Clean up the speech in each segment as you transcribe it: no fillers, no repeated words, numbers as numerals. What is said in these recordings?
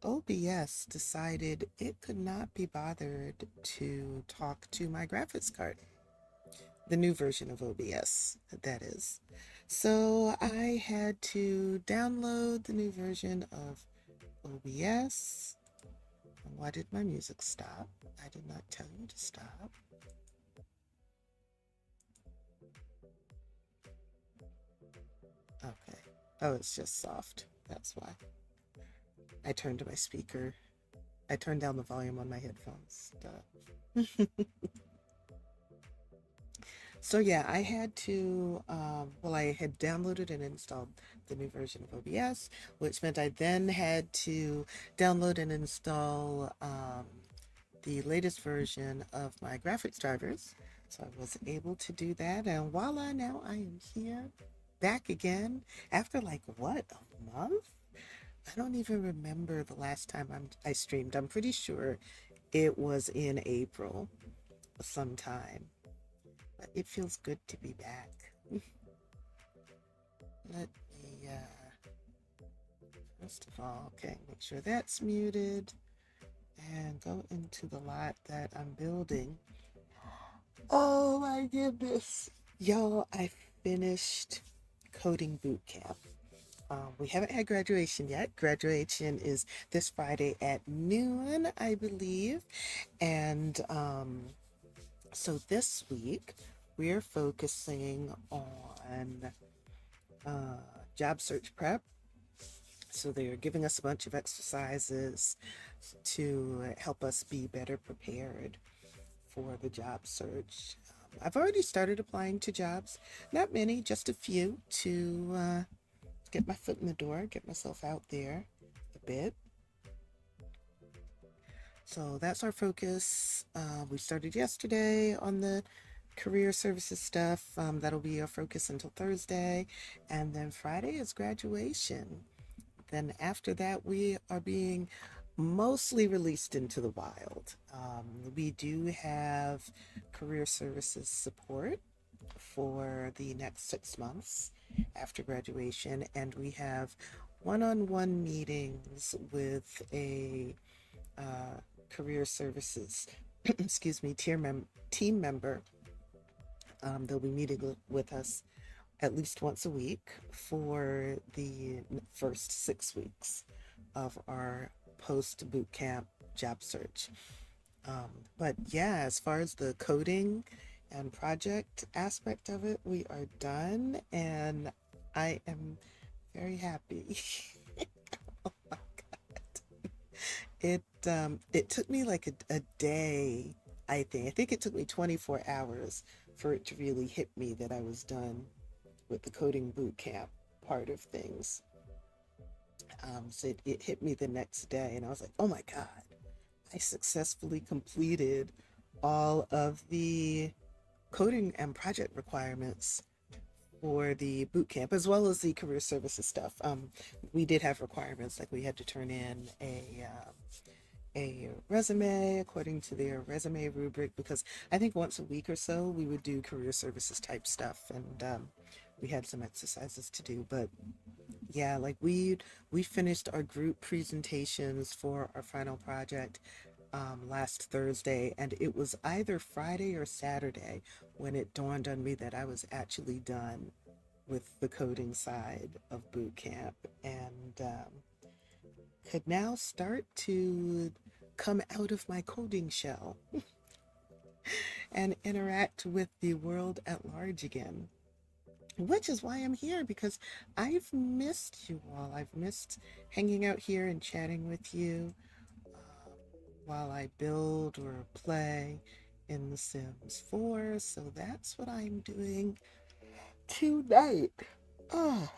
OBS decided it could not be bothered to talk to my graphics card, the new version of OBS, that is. So I had to download the new version of OBS. Why did my music stop? I did not tell you to stop. Okay. Oh, it's just soft. That's why. I turned my speaker. I turned down the volume on my headphones. Duh. So yeah, I had to, well, I had downloaded and installed the new version of OBS, which meant I then had to download and install the latest version of my graphics drivers. So I was able to do that, and voila, now I am here, back again, after like, what, a month? I don't even remember the last time I streamed. I'm pretty sure it was in April sometime. But it feels good to be back. Let me, first of all, okay, make sure that's muted and go into the lot that I'm building. Oh my goodness. Y'all, I finished coding boot camp. We haven't had graduation yet. Graduation is this Friday at noon, I believe. And so this week, we're focusing on job search prep. So they're giving us a bunch of exercises to help us be better prepared for the job search. I've already started applying to jobs, not many, just a few, to get my foot in the door, get myself out there a bit. So that's our focus. We started yesterday on the career services stuff. That'll be our focus until Thursday. And then Friday is graduation. Then after that, we are being mostly released into the wild. We do have career services support for the next 6 months after graduation, and we have one-on-one meetings with a career services excuse me team member. They'll be meeting with us at least once a week for the first 6 weeks of our post boot camp job search. But yeah, as far as the coding and project aspect of it, we are done, and I am very happy. Oh my God. It took me like a day, I think. I think it took me 24 hours for it to really hit me that I was done with the coding boot camp part of things. So it hit me the next day, and I was like, oh my God, I successfully completed all of the coding and project requirements for the boot camp, as well as the career services stuff. We did have requirements, like we had to turn in a resume according to their resume rubric, because I think once a week or so we would do career services type stuff, and we had some exercises to do. But yeah, like we finished our group presentations for our final project last Thursday, and it was either Friday or Saturday when it dawned on me that I was actually done with the coding side of boot camp, and could now start to come out of my coding shell and interact with the world at large again. Which is why I'm here, because I've missed you all. I've missed hanging out here and chatting with you while I build or play in The Sims 4. So that's what I'm doing tonight. Oh,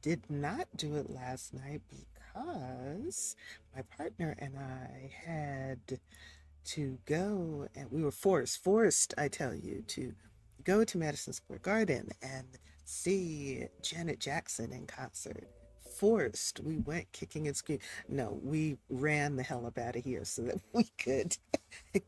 did not do it last night because my partner and I had to go, and we were forced, I tell you, to go to Madison Square Garden and see Janet Jackson in concert. forced. We went kicking and screaming. No, we ran the hell up out of here so that we could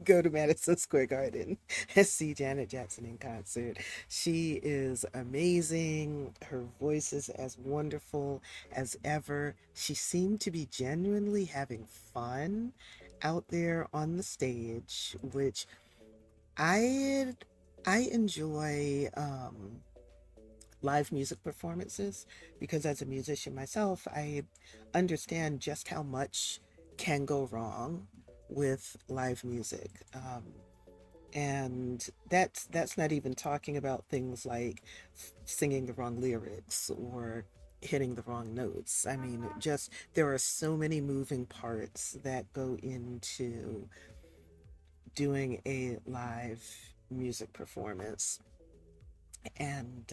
go to Madison Square Garden and see Janet Jackson in concert. She is amazing. Her voice is as wonderful as ever. She seemed to be genuinely having fun out there on the stage, which I I enjoy live music performances because as a musician myself, I understand just how much can go wrong with live music. And that's not even talking about things like singing the wrong lyrics or hitting the wrong notes. I mean, just there are so many moving parts that go into doing a live music performance. And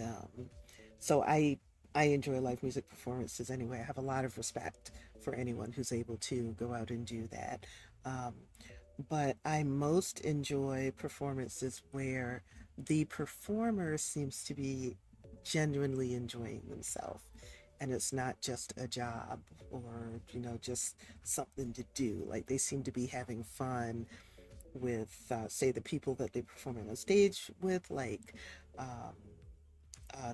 so I enjoy live music performances anyway. I have a lot of respect for anyone who's able to go out and do that. Um, but I most enjoy performances where the performer seems to be genuinely enjoying themselves. And it's not just a job or, just something to do. Like they seem to be having fun with, say, the people that they're performing on stage with, like um,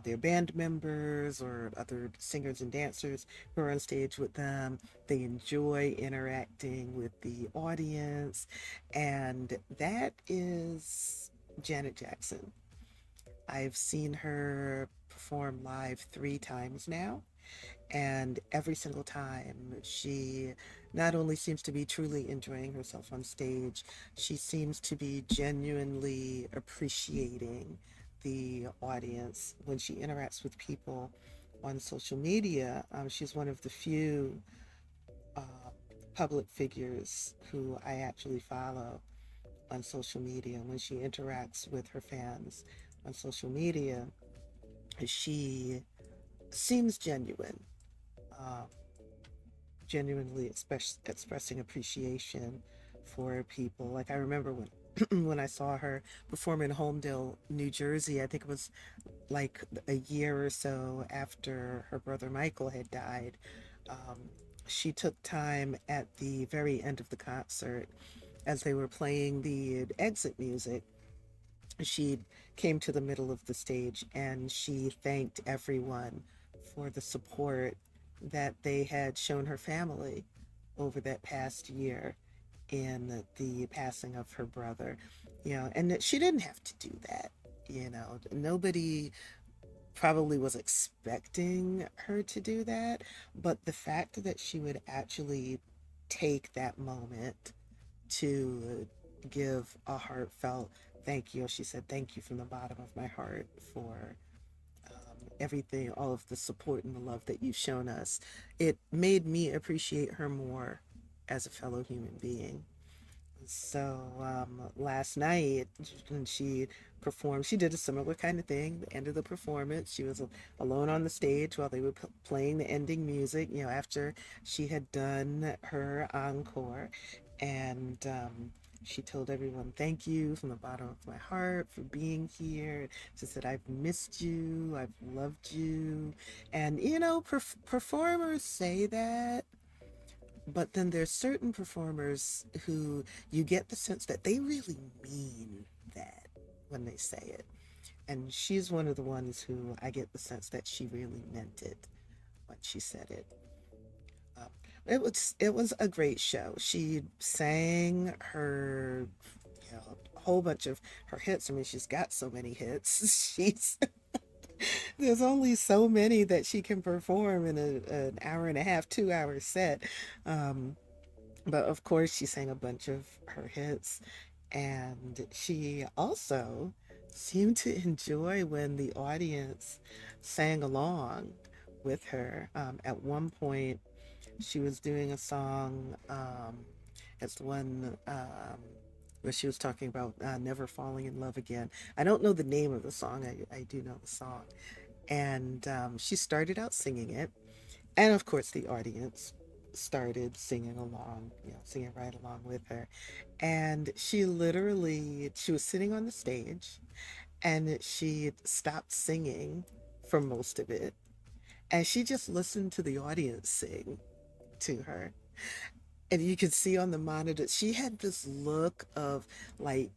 their band members or other singers and dancers who are on stage with them. They enjoy interacting with the audience, and that is Janet Jackson. I've seen her perform live 3 times now, and every single time, she not only seems to be truly enjoying herself on stage, she seems to be genuinely appreciating the audience when she interacts with people on social media. She's one of the few uh, public figures who I actually follow on social media. When she interacts with her fans on social media, she seems genuine. Uh, Genuinely expressing appreciation for people. Like I remember when when I saw her perform in Holmdel, New Jersey. I think it was like a year or so after her brother Michael had died. Um, she took time at the very end of the concert as they were playing the exit music. She came to the middle of the stage and she thanked everyone for the support that they had shown her family over that past year in the passing of her brother. And that she didn't have to do that. Nobody probably was expecting her to do that, but the fact that she would actually take that moment to give a heartfelt thank you. She said, "Thank you from the bottom of my heart for everything, all of the support and the love that you've shown us." It made me appreciate her more as a fellow human being. So last night, when she performed, she did a similar kind of thing. The end of the performance, she was alone on the stage while they were playing the ending music, after she had done her encore. And she told everyone, "Thank you from the bottom of my heart for being here." She said, "I've missed you. I've loved you." And, performers say that, but then there's certain performers who you get the sense that they really mean that when they say it. And she's one of the ones who I get the sense that she really meant it when she said it. Um, it was a great show. She sang her, a whole bunch of her hits. I mean, she's got so many hits. She's There's only so many that she can perform in an hour and a half, 2 hour set. Um, But of course, she sang a bunch of her hits, and she also seemed to enjoy when the audience sang along with her. At one point, she was doing a song. It's the one where she was talking about never falling in love again. I don't know the name of the song. I do know the song. And she started out singing it, and of course, the audience started singing along, singing right along with her. And she was sitting on the stage and she stopped singing for most of it. And she just listened to the audience sing to her. And you could see on the monitor, she had this look of like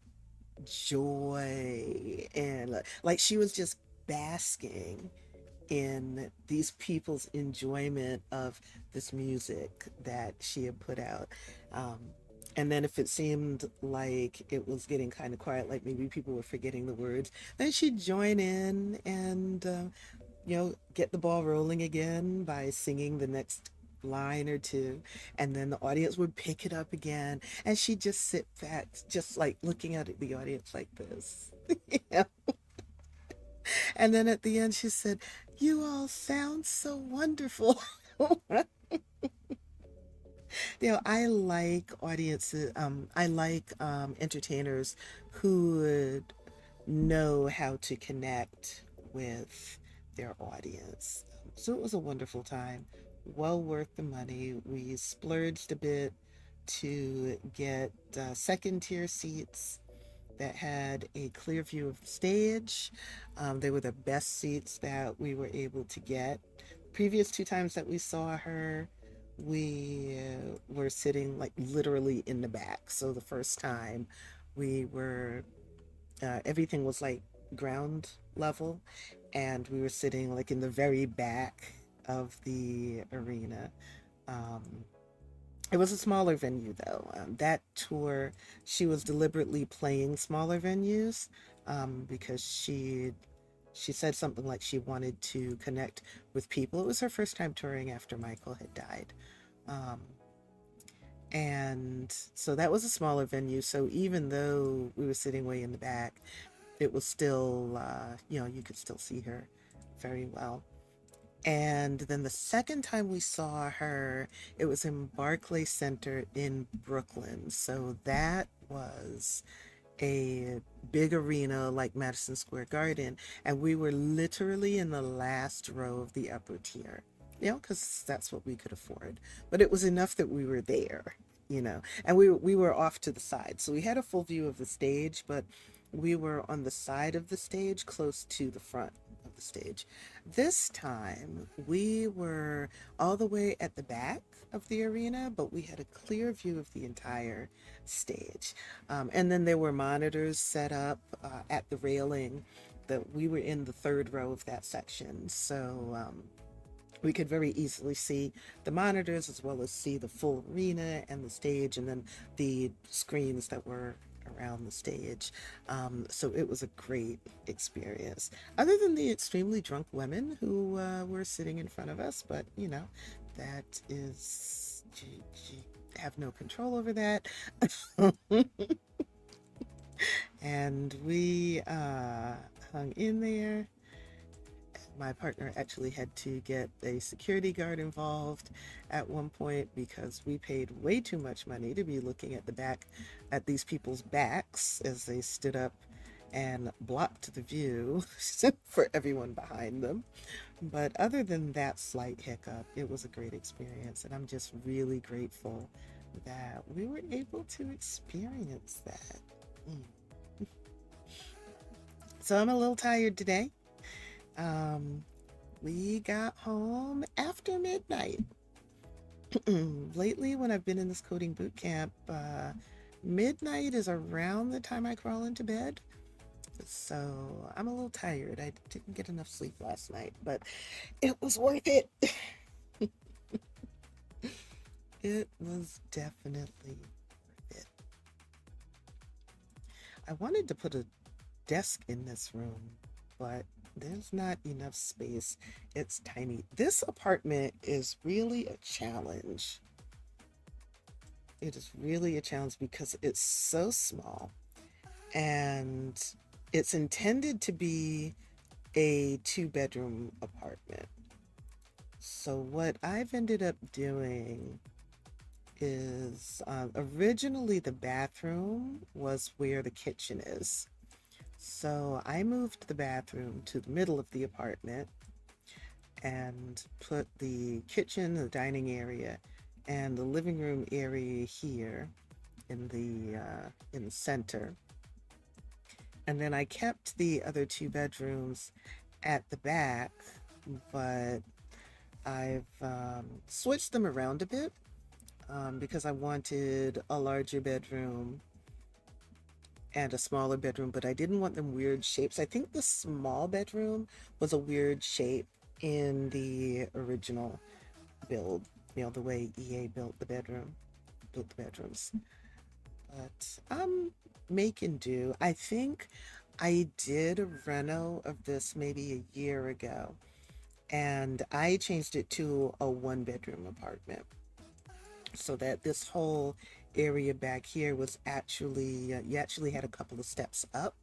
joy and like she was just basking in these people's enjoyment of this music that she had put out. Um, and then if it seemed like it was getting kind of quiet, like maybe people were forgetting the words, then she'd join in and, get the ball rolling again by singing the next line or two. And then the audience would pick it up again. And she'd just sit back, just like looking at the audience like this. Yeah. And then at the end, she said, "You all sound so wonderful." I like audiences, I like entertainers who would know how to connect with their audience. So it was a wonderful time, well worth the money. We splurged a bit to get second tier seats that had a clear view of the stage. They were the best seats that we were able to get. Previous two times that we saw her, we were sitting like literally in the back. So the first time we were, everything was like ground level, and we were sitting like in the very back of the arena. Um, it was a smaller venue though. That tour, she was deliberately playing smaller venues because she said something like she wanted to connect with people. It was her first time touring after Michael had died. Um, and so that was a smaller venue. So even though we were sitting way in the back, it was still, you could still see her very well. And then the second time we saw her, it was in Barclay Center in Brooklyn. So that was a big arena like Madison Square Garden. And we were literally in the last row of the upper tier, because that's what we could afford. But it was enough that we were there. And we were off to the side. So we had a full view of the stage, but we were on the side of the stage close to the front of the stage. This time we were all the way at the back of the arena, but we had a clear view of the entire stage. And then there were monitors set up at the railing that we were in the third row of that section. So we could very easily see the monitors as well as see the full arena and the stage, and then the screens that were around the stage. So it was a great experience. Other than the extremely drunk women who were sitting in front of us, but that is, you have no control over that. And we hung in there. My partner actually had to get a security guard involved at one point because we paid way too much money to be looking at the back at these people's backs as they stood up and blocked the view for everyone behind them. But other than that slight hiccup, it was a great experience, and I'm just really grateful that we were able to experience that. Mm. So I'm a little tired today. Um, we got home after midnight. Lately, when I've been in this coding boot camp, midnight is around the time I crawl into bed. So I'm a little tired. I didn't get enough sleep last night, but it was worth it. It was definitely worth it. I wanted to put a desk in this room, but there's not enough space. It's tiny. This apartment is really a challenge. It is really a challenge because it's so small, and it's intended to be a two-bedroom apartment. So what I've ended up doing is, originally the bathroom was where the kitchen is. So I moved the bathroom to the middle of the apartment and put the kitchen, the dining area, and the living room area here in the center. And then I kept the other two bedrooms at the back, but I've switched them around a bit because I wanted a larger bedroom and a smaller bedroom, but I didn't want them weird shapes. I think the small bedroom was a weird shape in the original build, the way EA built the bedrooms. But I'm making do. I think I did a reno of this maybe a year ago, and I changed it to a one bedroom apartment so that this whole area back here was actually, you actually had a couple of steps up,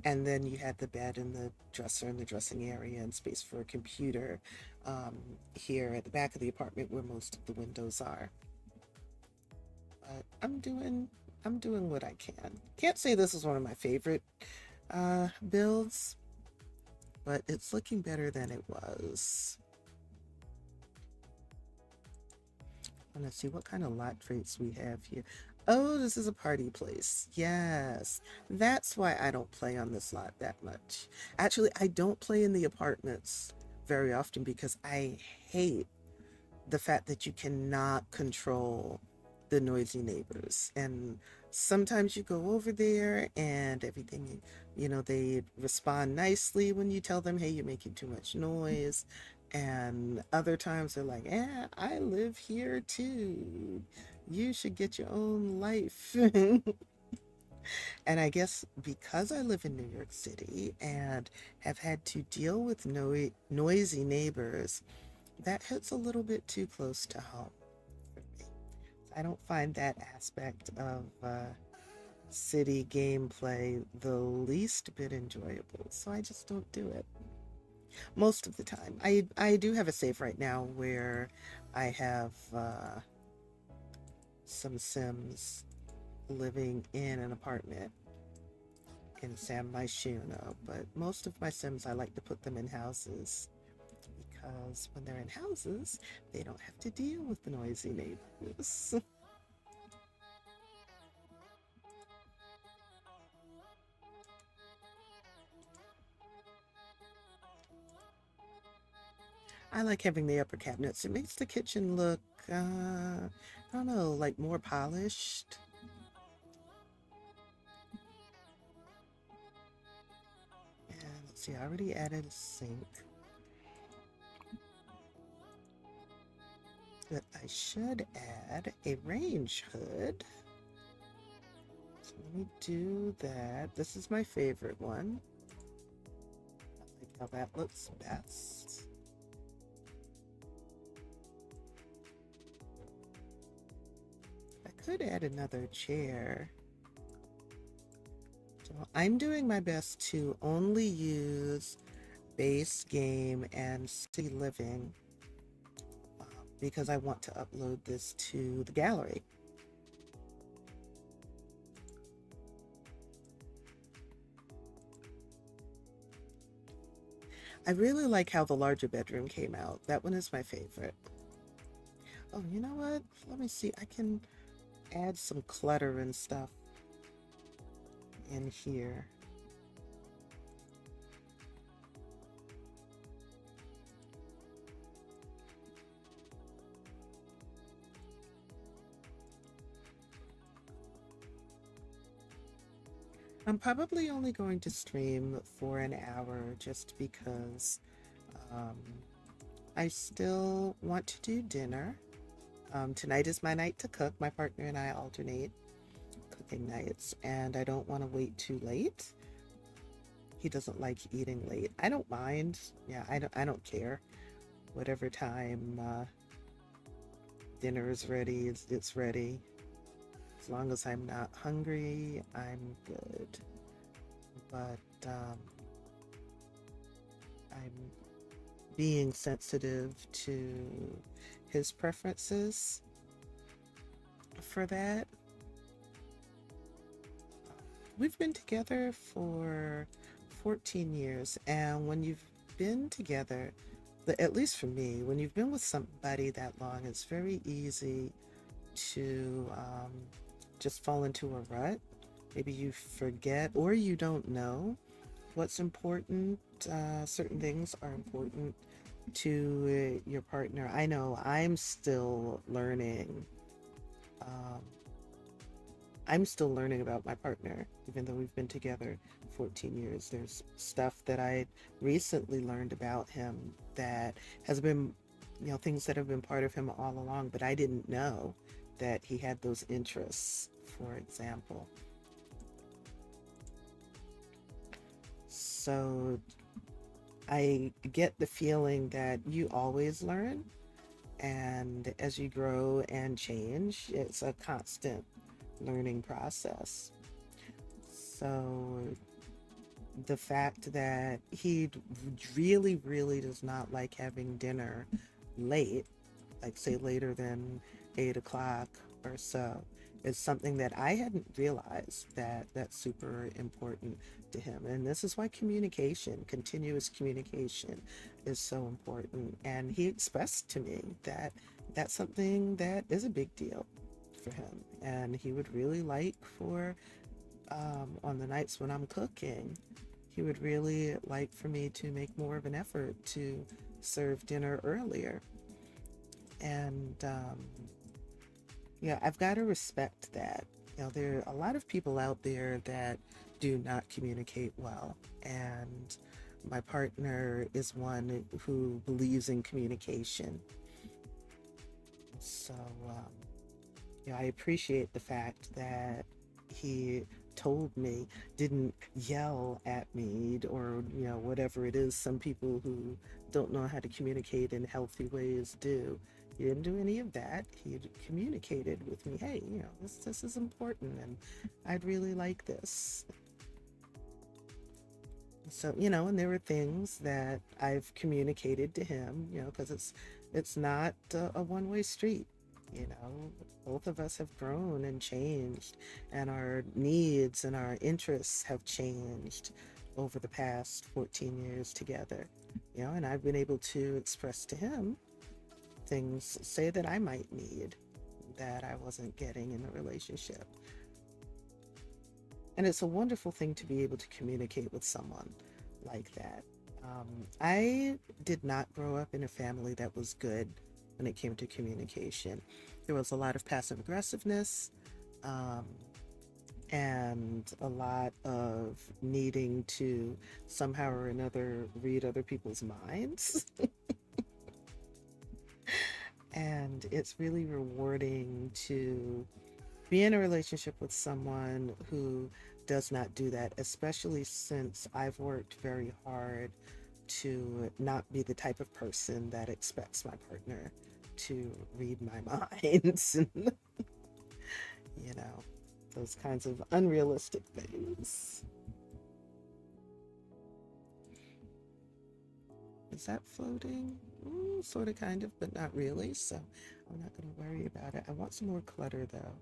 and then you had the bed and the dresser and the dressing area and space for a computer um, here at the back of the apartment where most of the windows are. But I'm doing what I can. Can't say this is one of my favorite builds, but it's looking better than it was. I want to see what kind of lot traits we have here. Oh, this is a party place. Yes, that's why I don't play on this lot that much. Actually, I don't play in the apartments very often because I hate the fact that you cannot control the noisy neighbors. And sometimes you go over there and everything, they respond nicely when you tell them, hey, you're making too much noise. And other times they're like, I live here too. You should get your own life. And I guess because I live in New York City and have had to deal with noisy neighbors, that hits a little bit too close to home for me. I don't find that aspect of city gameplay the least bit enjoyable, so I just don't do it most of the time. I do have a save right now where I have some Sims living in an apartment in San Myshuno, but most of my Sims I like to put them in houses because when they're in houses, they don't have to deal with the noisy neighbors. I like having the upper cabinets. It makes the kitchen look, I don't know, like more polished. And let's see, I already added a sink. But I should add a range hood. So let me do that. This is my favorite one. I like how that looks best. I could add another chair. So I'm doing my best to only use base game and city living because I want to upload this to the gallery. I really like how the larger bedroom came out. That one is my favorite. Oh, you know what? Let me see. I can add some clutter and stuff in here. I'm probably only going to stream for an hour just because um, I still want to do dinner. Tonight is my night to cook. My partner and I alternate cooking nights, and I don't want to wait too late. He doesn't like eating late. I don't mind. Yeah, I don't care. Whatever time dinner is ready, it's ready. As long as I'm not hungry, I'm good. But I'm being sensitive to his preferences for that. We've been together for 14 years, and when you've been together, at least for me, when you've been with somebody that long, it's very easy to just fall into a rut. Maybe you forget or you don't know what's important. Certain things are important to your partner. I know I'm still learning. Um, I'm still learning about my partner, even though we've been together 14 years. There's stuff that I recently learned about him that has been, things that have been part of him all along, but I didn't know that he had those interests, for example. So I get the feeling that you always learn, and as you grow and change, it's a constant learning process. So the fact that he really, really does not like having dinner late, like say later than 8 o'clock or so, is something that I hadn't realized that that's super important to him. And this is why communication, continuous communication, is so important. And he expressed to me that that's something that is a big deal for him. And he would really like for, on the nights when I'm cooking, he would really like for me to make more of an effort to serve dinner earlier. And yeah, I've got to respect that. There are a lot of people out there that do not communicate well. And my partner is one who believes in communication. So, I appreciate the fact that he told me, didn't yell at me or, whatever it is some people who don't know how to communicate in healthy ways do. He didn't do any of that. He communicated with me, hey, this is important and I'd really like this. So, and there were things that I've communicated to him, because it's not a one-way street. Both of us have grown and changed, and our needs and our interests have changed over the past 14 years together. And I've been able to express to him things, say, that I might need that I wasn't getting in the relationship. And it's a wonderful thing to be able to communicate with someone like that. I did not grow up in a family that was good when it came to communication. There was a lot of passive aggressiveness, um, and a lot of needing to somehow or another read other people's minds. And it's really rewarding to be in a relationship with someone who does not do that, especially since I've worked very hard to not be the type of person that expects my partner to read my minds and, you know, those kinds of unrealistic things. Is that floating? Sort of, kind of, but not really. So I'm not going to worry about it. I want some more clutter though.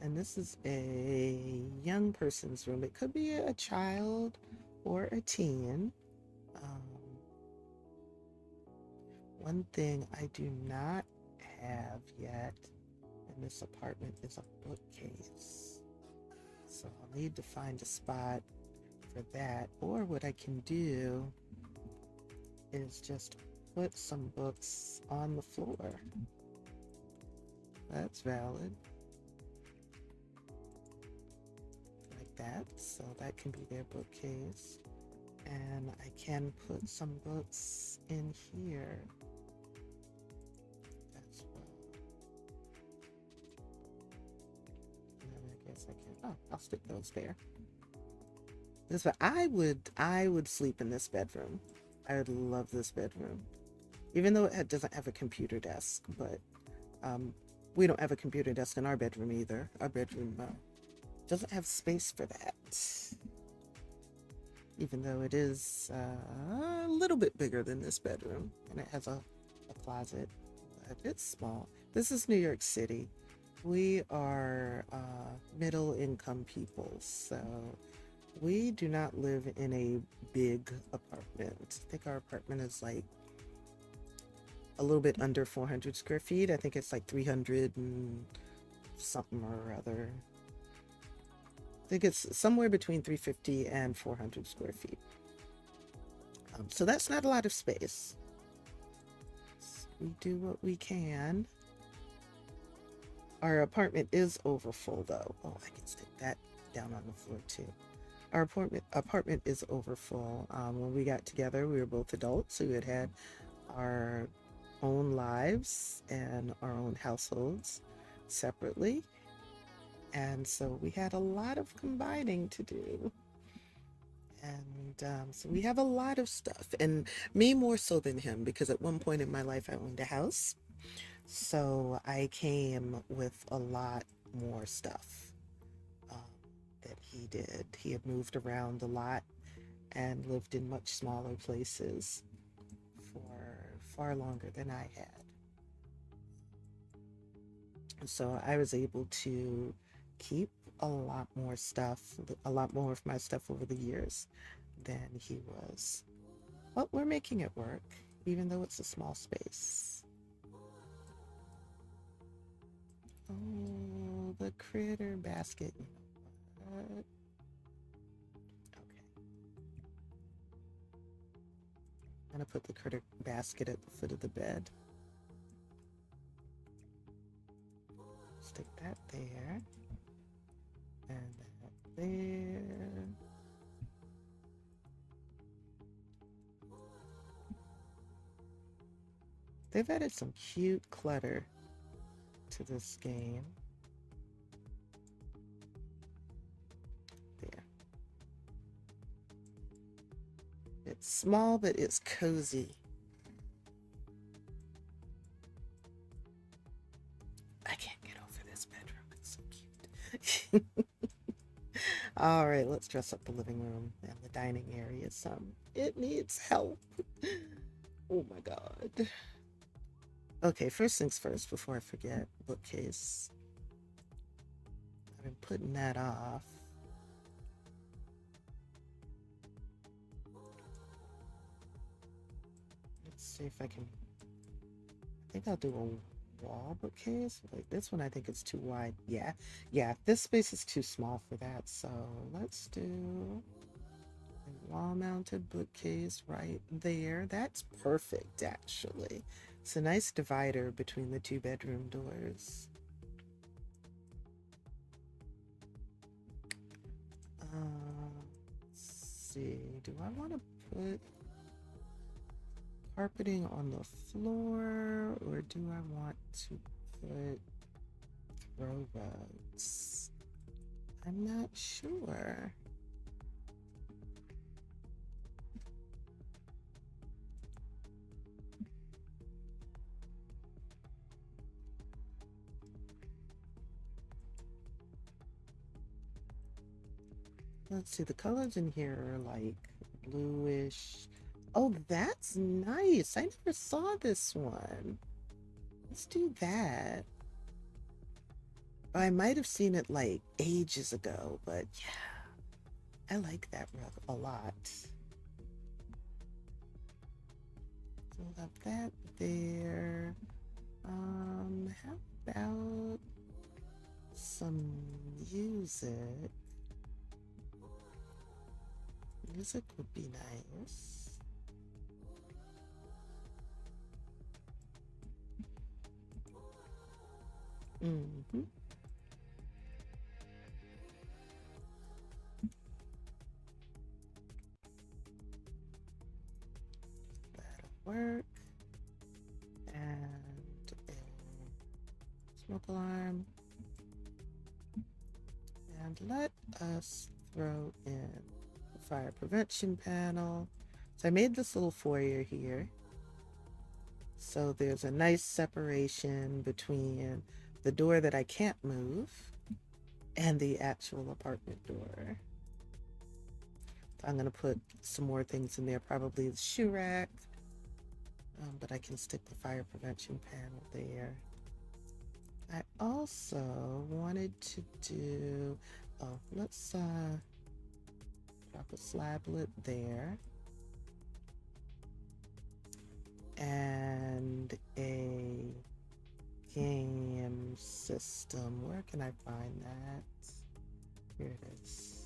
And this is a young person's room. It could be a child or a teen. Um, One thing I do not have yet in this apartment is a bookcase. So I'll need to find a spot for that. Or what I can do is just put some books on the floor. That's valid. Like that. So that can be their bookcase. And I can put some books in here as well. And then I guess I can, I'll stick those there. This way, I would sleep in this bedroom. I would love this bedroom. Even though it doesn't have a computer desk, but we don't have a computer desk in our bedroom either. Our bedroom doesn't have space for that. Even though it is a little bit bigger than this bedroom, and it has a closet, but it's small. This is New York City. We are middle income people, so we do not live in a big apartment. I think our apartment is like a little bit under 400 square feet. I think it's like 300 and something or other. think it's somewhere between 350 and 400 square feet. So that's not a lot of space. We do what we can. Our apartment is over full though. Oh, I can stick that down on the floor too. Our apartment is over full. When we got together, we were both adults, so we had our own lives and our own households separately. And so we had a lot of combining to do. And so we have a lot of stuff, and me more so than him, because at one point in my life I owned a house. So I came with a lot more stuff um, that he did. He had moved around a lot and lived in much smaller places for far longer than I had. So I was able to keep a lot more stuff, a lot more of my stuff over the years than he was. But we're making it work, even though it's a small space. Oh, the critter basket. What? Okay. I'm gonna put the critter basket at the foot of the bed. Stick that there. And that there. They've added some cute clutter to this game. There. It's small, but it's cozy. I can't get over this bedroom. It's so cute. All right, let's dress up the living room and the dining area some. It needs help. Oh my God. Okay, first things first, before I forget, bookcase. I've been putting that off. Let's see if I can. I think I'll do a wall bookcase. Like this one, I think it's too wide. Yeah, this space is too small for that. So let's do a wall-mounted bookcase right there. That's perfect, actually. It's a nice divider between the two bedroom doors. Let's see. Do I want to put carpeting on the floor, or do I want to put throw rugs? I'm not sure. Let's see, the colors in here are like bluish. Oh, that's nice. I never saw this one. Let's do that. I might have seen it like ages ago, but yeah, I like that rug a lot. So we'll have that there. How about some music? Music would be nice. Mm-hmm. That'll work. And a smoke alarm. And let us throw in the fire prevention panel. So I made this little foyer here. So there's a nice separation between the door that I can't move and the actual apartment door. I'm going to put some more things in there, probably the shoe rack, but I can stick the fire prevention panel there. I also wanted to do, let's drop a slablet there. And a game system. Where can I find that? Here it is.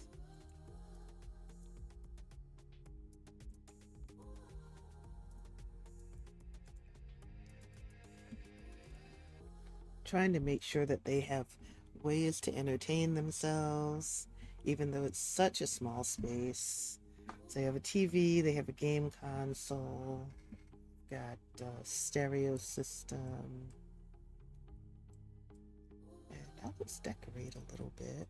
Trying to make sure that they have ways to entertain themselves, even though it's such a small space. So they have a TV, they have a game console, got a stereo system. And now let's decorate a little bit.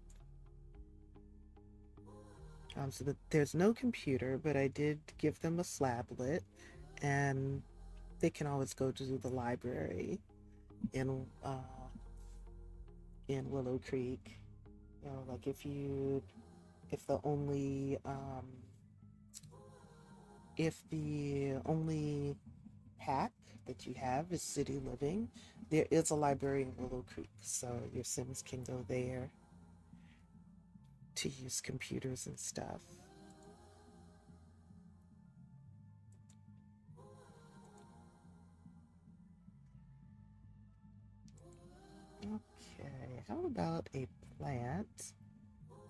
So that there's no computer, but I did give them a slablet, and they can always go to the library in Willow Creek. You know, like if the only pack that you have is City Living, there is a library in Willow Creek, so your Sims can go there to use computers and stuff. Okay, how about a plant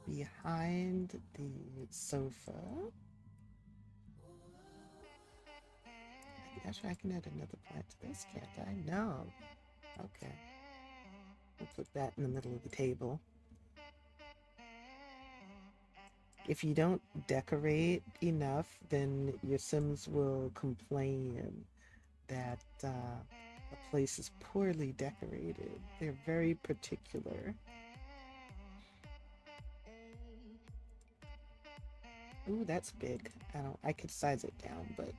behind the sofa? Actually, I can add another plant to this, can't I? No. Okay. We'll put that in the middle of the table. If you don't decorate enough, then your Sims will complain that a place is poorly decorated. They're very particular. Ooh, that's big. I could size it down, but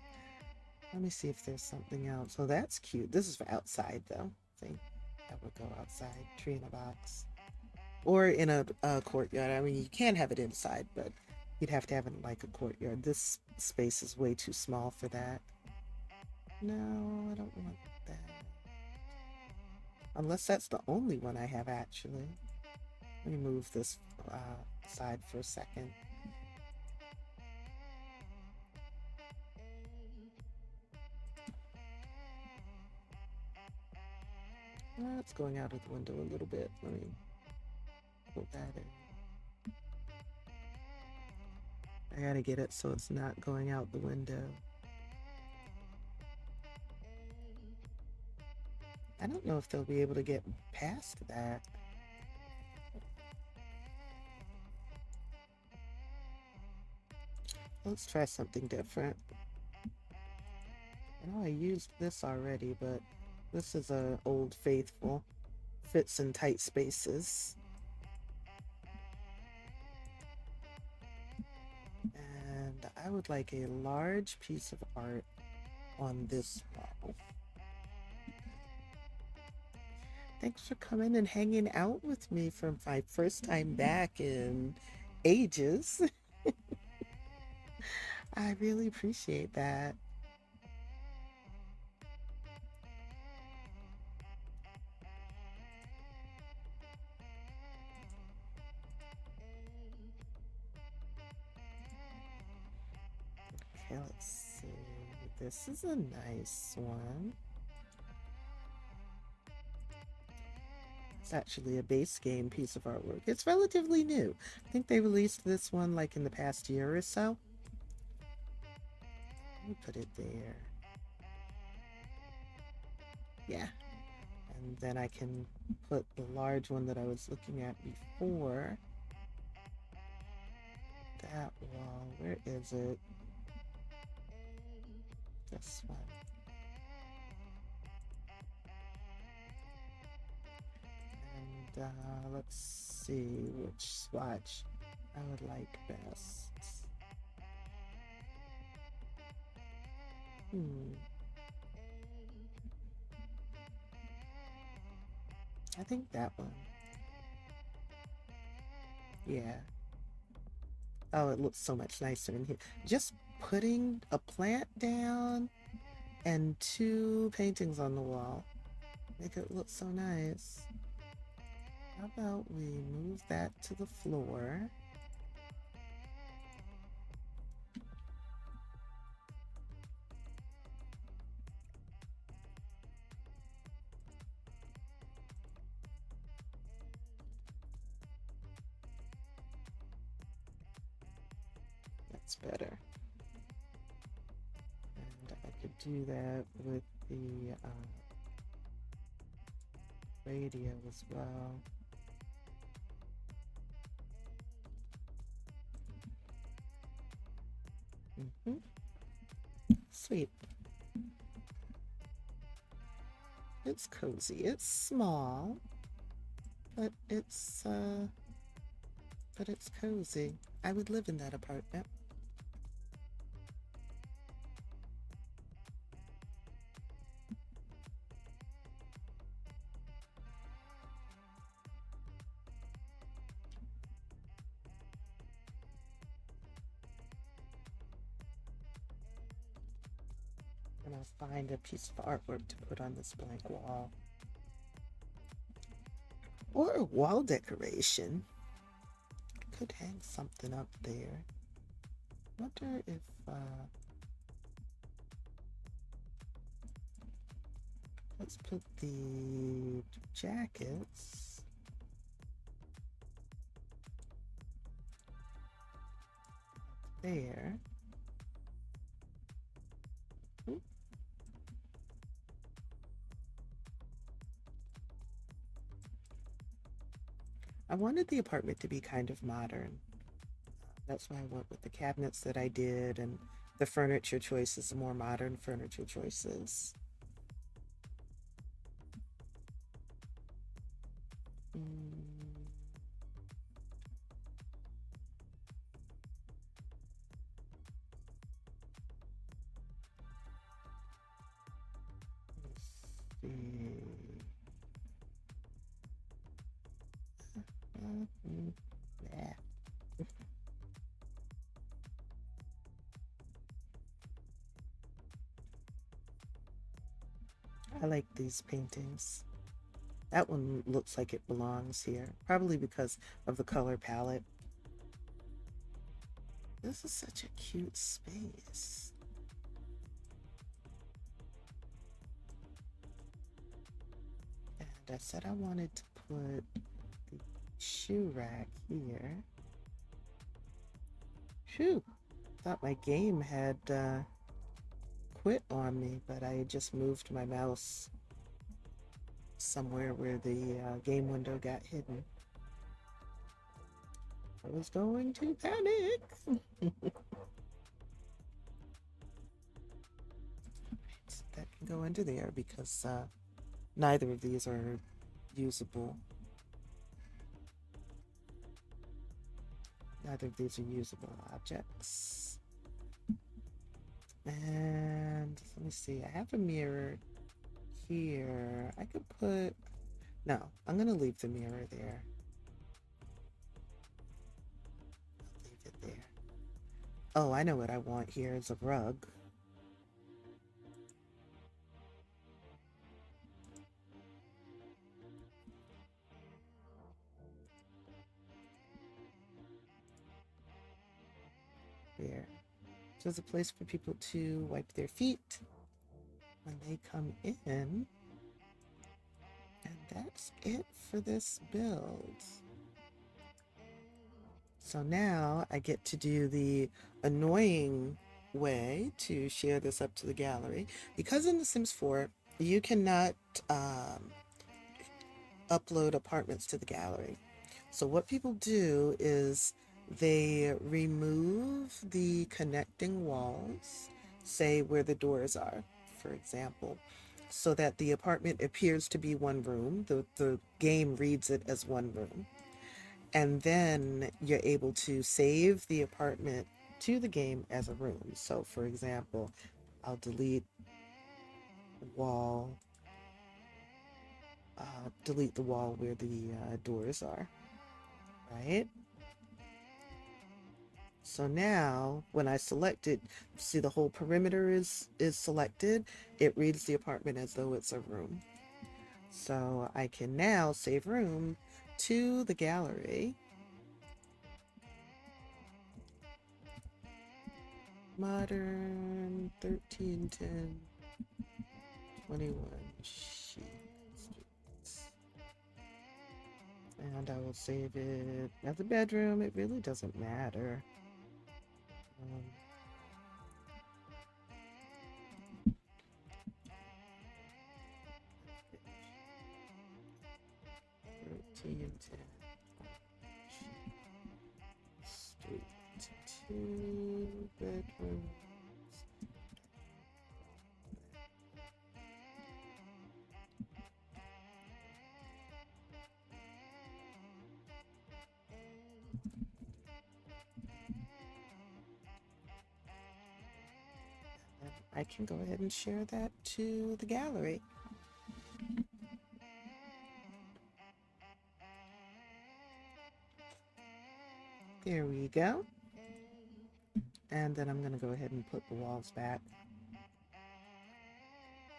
let me see if there's something else. Oh, that's cute. This is for outside, though. See, that would go outside. Tree in a box. Or in a courtyard. I mean, you can have it inside, but you'd have to have it in like a courtyard. This space is way too small for that. No, I don't want that. Unless that's the only one I have, actually. Let me move this side for a second. It's going out of the window a little bit. Let me pull that in. I gotta get it so it's not going out the window. I don't know if they'll be able to get past that. Let's try something different. I know I used this already, but this is a Old Faithful. Fits in tight spaces. And I would like a large piece of art on this wall. Thanks for coming and hanging out with me for my first time back in ages. I really appreciate that. Okay, let's see. This is a nice one. It's actually a base game piece of artwork. It's relatively new. I think they released this one like in the past year or so. Let me put it there. Yeah. And then I can put the large one that I was looking at before. That wall, where is it? This one. And let's see which swatch I would like best. I think that one. Yeah. Oh, it looks so much nicer in here. Just putting a plant down and two paintings on the wall make it look so nice. How about we move that to the floor? That's better. And I could do that with the radio as well. Mm-hmm. Sweet. It's cozy. It's small, but it's cozy. I would live in that apartment. And I'll find a piece of artwork to put on this blank wall. Or a wall decoration. Could hang something up there. Wonder if let's put the jackets there. I wanted the apartment to be kind of modern. That's why I went with the cabinets that I did, and the furniture choices, the more modern furniture choices. Mm, let's see. Yeah. I like these paintings. That one looks like it belongs here, probably because of the color palette. This is such a cute space. And I said I wanted to put the shoe rack here. Phew, thought my game had quit on me, but I just moved my mouse somewhere where the game window got hidden. I was going to panic. That can go into there because neither of these are usable. Neither of these are usable objects. And let me see, I have a mirror here. I could put, no, I'm gonna leave the mirror there. I'll leave it there. Oh, I know what I want here is a rug. There. So it's a place for people to wipe their feet when they come in. And that's it for this build. So now I get to do the annoying way to share this up to the gallery. Because in The Sims 4, you cannot upload apartments to the gallery. So what people do is they remove the connecting walls, say where the doors are, for example, so that the apartment appears to be one room. The game reads it as one room. And then you're able to save the apartment to the game as a room. So for example, I'll delete wall, delete the wall where the doors are, right? So now when I select it, see the whole perimeter is selected. It reads the apartment as though it's a room. So I can now save room to the gallery. Modern 1310 21 sheets. And I will save it as a bedroom. It really doesn't matter. Um, 13, 10, street, 2 bedrooms. And I can go ahead and share that to the gallery. There we go. And then I'm going to go ahead and put the walls back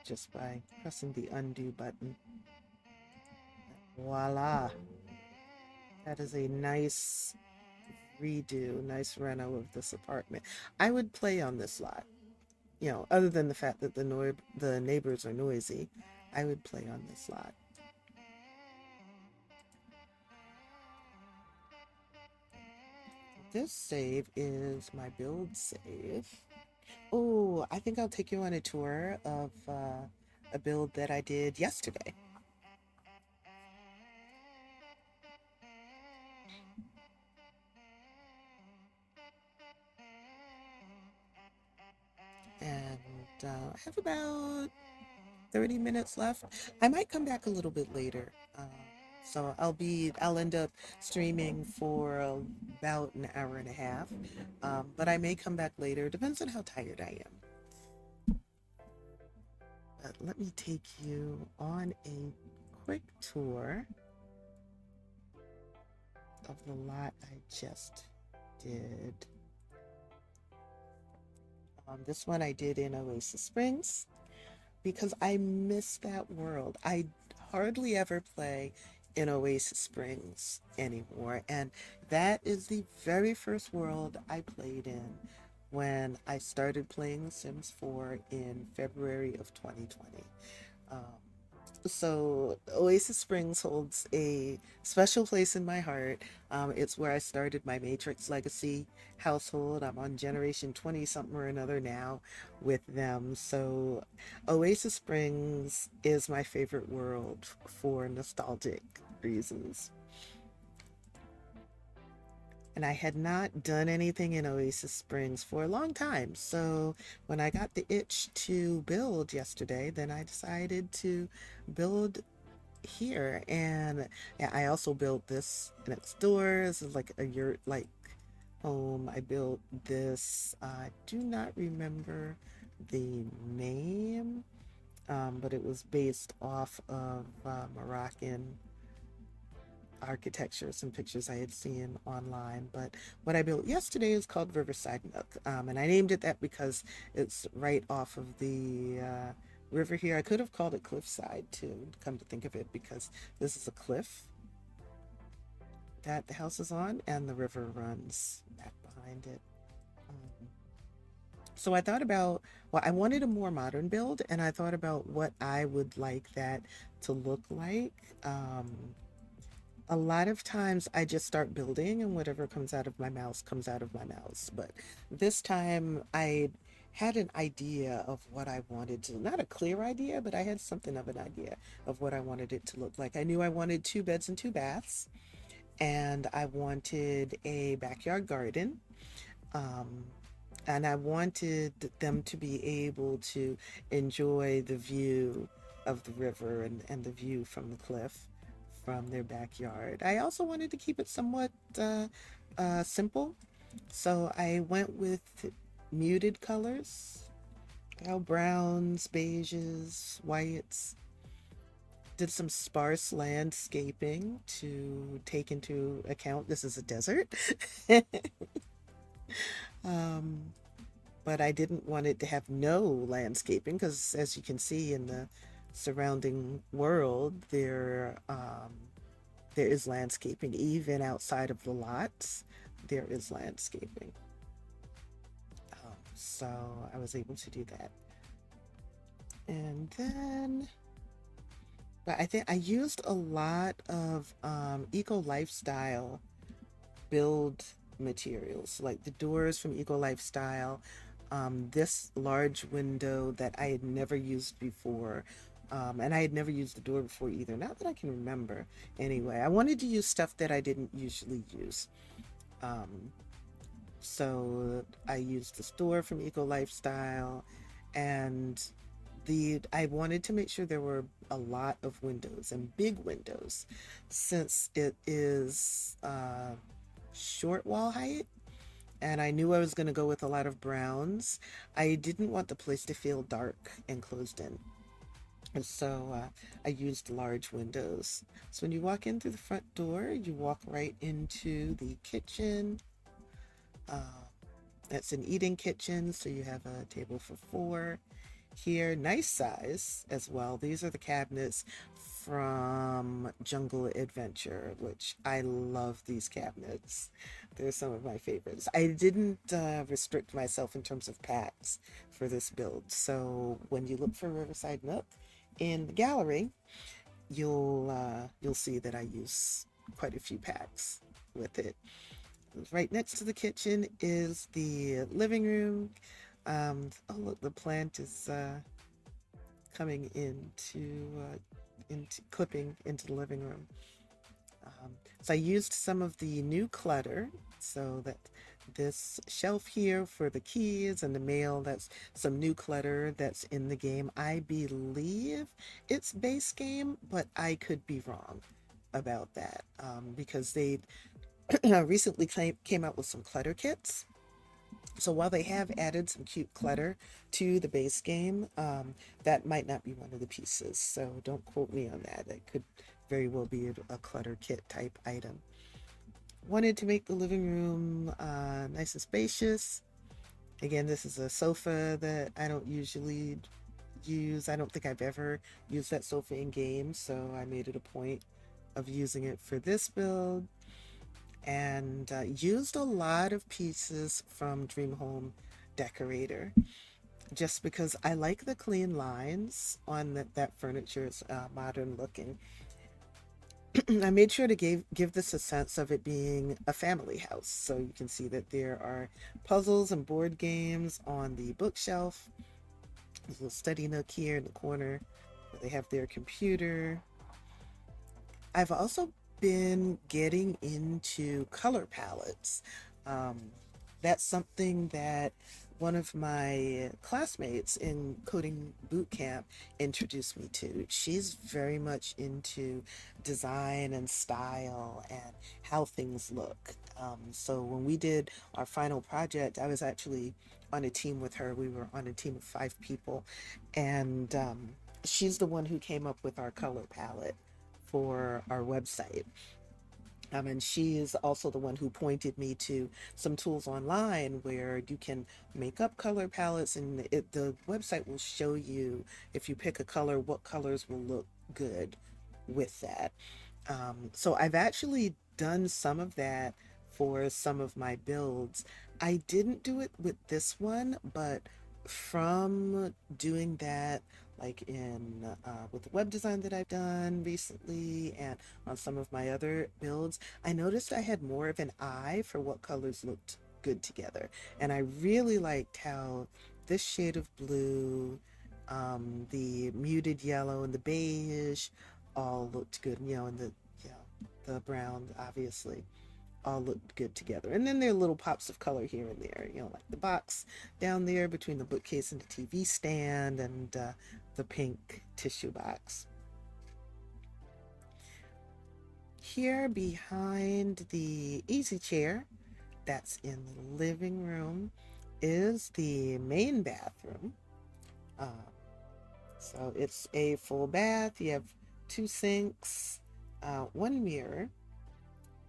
just by pressing the undo button. Voila. That is a nice redo, nice reno of this apartment. I would play on this lot, other than the fact that the neighbors are noisy. I would play on this lot. This save is my build save. Oh, I think I'll take you on a tour of a build that I did yesterday. And I have about 30 minutes left. I might come back a little bit later. So I'll end up streaming for about an hour and a half. But I may come back later. Depends on how tired I am. But let me take you on a quick tour of the lot I just did. This one I did in Oasis Springs because I miss that world. I hardly ever play in Oasis Springs anymore. And that is the very first world I played in when I started playing The Sims 4 in February of 2020. Um, so Oasis Springs holds a special place in my heart. It's where I started my Matrix Legacy household. I'm on generation 20 something or another now with them. So Oasis Springs is my favorite world for nostalgic reasons. And I had not done anything in Oasis Springs for a long time. So when I got the itch to build yesterday, then I decided to build here. And yeah, I also built this next door. This is like a yurt like home. I built this. I do not remember the name, but it was based off of Moroccan architecture, some pictures I had seen online. But what I built yesterday is called Riverside Nook. And I named it that because it's right off of the river here. I could have called it Cliffside too, come to think of it, because this is a cliff that the house is on and the river runs back behind it. Um, so I thought about, well, I wanted a more modern build, and I thought about what I would like that to look like. A lot of times I just start building and whatever comes out of my mouth comes out of my mouth. But this time I had an idea of what I wanted to, not a clear idea, but I had something of an idea of what I wanted it to look like. I knew I wanted 2 beds and 2 baths, and I wanted a backyard garden. Um, and I wanted them to be able to enjoy the view of the river and the view from the cliff from their backyard. I also wanted to keep it somewhat simple, so I went with muted colors, browns, beiges, whites. Did some sparse landscaping to take into account this is a desert. um, but I didn't want it to have no landscaping because, as you can see in the surrounding world, there is landscaping. Even outside of the lots, there is landscaping. So I was able to do that. And then, but I think I used a lot of eco lifestyle build materials, like the doors from Eco Lifestyle, this large window that I had never used before. And I had never used the door before either, not that I can remember. Anyway, I wanted to use stuff that I didn't usually use. Um, so I used the store from Eco Lifestyle, and I wanted to make sure there were a lot of windows and big windows, since it is short wall height, and I knew I was going to go with a lot of browns. I didn't want the place to feel dark and closed in. And so I used large windows. So when you walk in through the front door, you walk right into the kitchen. Uh, it's an eating kitchen, so you have a table for four here. Nice size as well. These are the cabinets from Jungle Adventure, which I love these cabinets. They're some of my favorites. I didn't restrict myself in terms of packs for this build. So when you look for Riverside Nook in the gallery, you'll see that I use quite a few packs with it. Right next to the kitchen is the living room. Oh look, the plant is coming into clipping into the living room. So I used some of the new clutter, so that this shelf here for the keys and the mail, that's some new clutter that's in the game. I believe it's base game, but I could be wrong about that, because they recently came out with some clutter kits. So while they have added some cute clutter to the base game, that might not be one of the pieces. So don't quote me on that. It could very well be a clutter kit type item. Wanted to make the living room nice and spacious. Again, this is a sofa that I don't usually use. I don't think I've ever used that sofa in games, so I made it a point of using it for this build, and used a lot of pieces from Dream Home Decorator, just because I like the clean lines on that furniture. It's modern looking. I made sure to give this a sense of it being a family house. So you can see that there are puzzles and board games on the bookshelf. There's a little study nook here in the corner where they have their computer. I've also been getting into color palettes. Um, that's something that one of my classmates in coding boot camp introduced me to. She's very much into design and style and how things look. So when we did our final project, I was actually on a team with her. We were on a team of 5 people, and she's the one who came up with our color palette for our website. And she is also the one who pointed me to some tools online where you can make up color palettes, and the website will show you, if you pick a color, what colors will look good with that. So I've actually done some of that for some of my builds. I didn't do it with this one, but from doing that, like in with the web design that I've done recently and on some of my other builds, I noticed I had more of an eye for what colors looked good together. And I really liked how this shade of blue, the muted yellow, and the beige all looked good, and the brown, obviously, all looked good together. And then there are little pops of color here and there, like the box down there between the bookcase and the TV stand, and the pink tissue box. Here behind the easy chair that's in the living room is the main bathroom. Uh, so it's a full bath. You have 2 sinks, one mirror.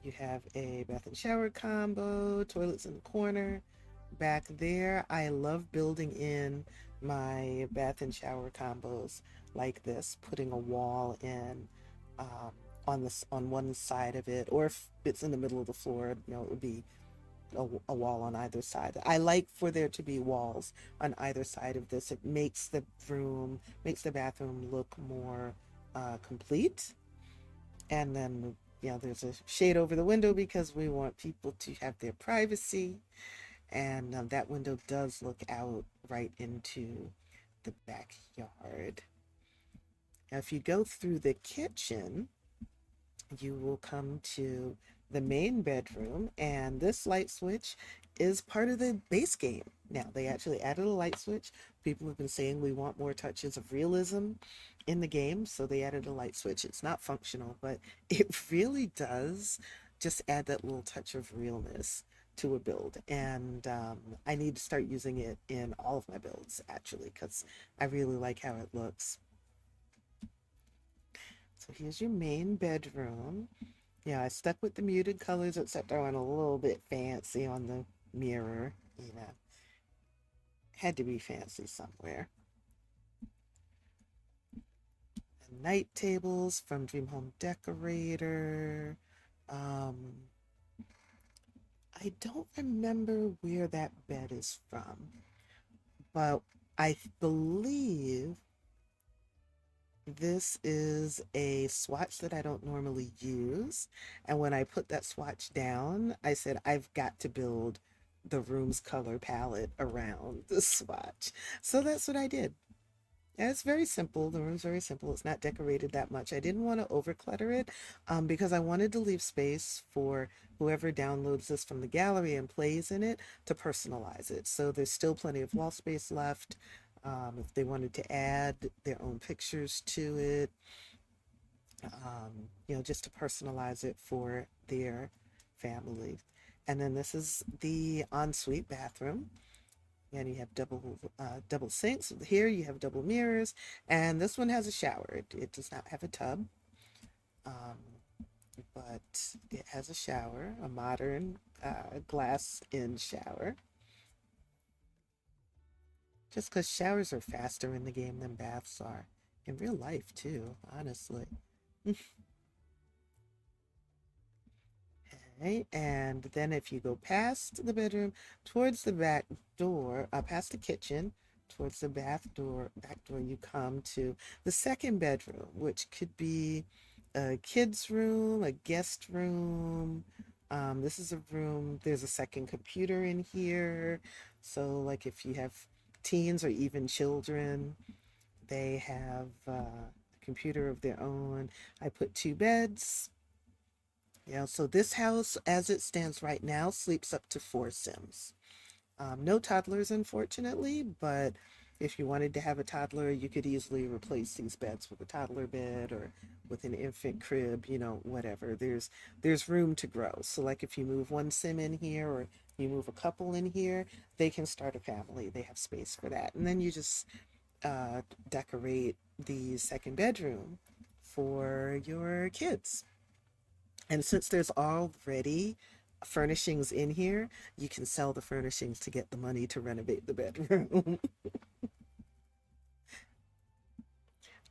You have a bath and shower combo, toilets in the corner. Back there, I love building in my bath and shower combos like this, putting a wall in on one side of it, or if it's in the middle of the floor, it would be a wall on either side. I like for there to be walls on either side of this. It makes the bathroom look more complete. And then There's a shade over the window because we want people to have their privacy. And that window does look out right into the backyard. Now, if you go through the kitchen, you will come to the main bedroom, and this light switch is part of the base game. Now, they actually added a light switch. People have been saying we want more touches of realism in the game, so they added a light switch. It's not functional, but it really does just add that little touch of realness to a build. And I need to start using it in all of my builds, actually, because I really like how it looks. So here's your main bedroom. Yeah, I stuck with the muted colors, except I went a little bit fancy on the mirror. Had to be fancy somewhere. And night tables from Dream Home Decorator. Um, I don't remember where that bed is from, but I believe this is a swatch that I don't normally use. And when I put that swatch down, I said, I've got to build the room's color palette around the swatch. So that's what I did. And it's very simple. The room's very simple. It's not decorated that much. I didn't want to overclutter it because I wanted to leave space for whoever downloads this from the gallery and plays in it to personalize it. So there's still plenty of wall space left. If they wanted to add their own pictures to it, just to personalize it for their family. And then this is the ensuite bathroom. And you have double sinks. Here you have double mirrors, and this one has a shower. It does not have a tub, um, but it has a shower, a modern glass-in shower. Just because showers are faster in the game than baths are, in real life too, honestly. Okay, and then if you go past the bedroom, towards the back door, past the kitchen, towards the back door, you come to the second bedroom, which could be a kid's room, a guest room. This is a room, there's a second computer in here. So, like, if you have teens or even children, they have a computer of their own. I put two beds. So this house, as it stands right now, sleeps up to four Sims. No toddlers, unfortunately, but if you wanted to have a toddler, you could easily replace these beds with a toddler bed or with an infant crib, whatever. There's room to grow. So like if you move one Sim in here or you move a couple in here, they can start a family. They have space for that. And then you just decorate the second bedroom for your kids. And since there's already furnishings in here, you can sell the furnishings to get the money to renovate the bedroom.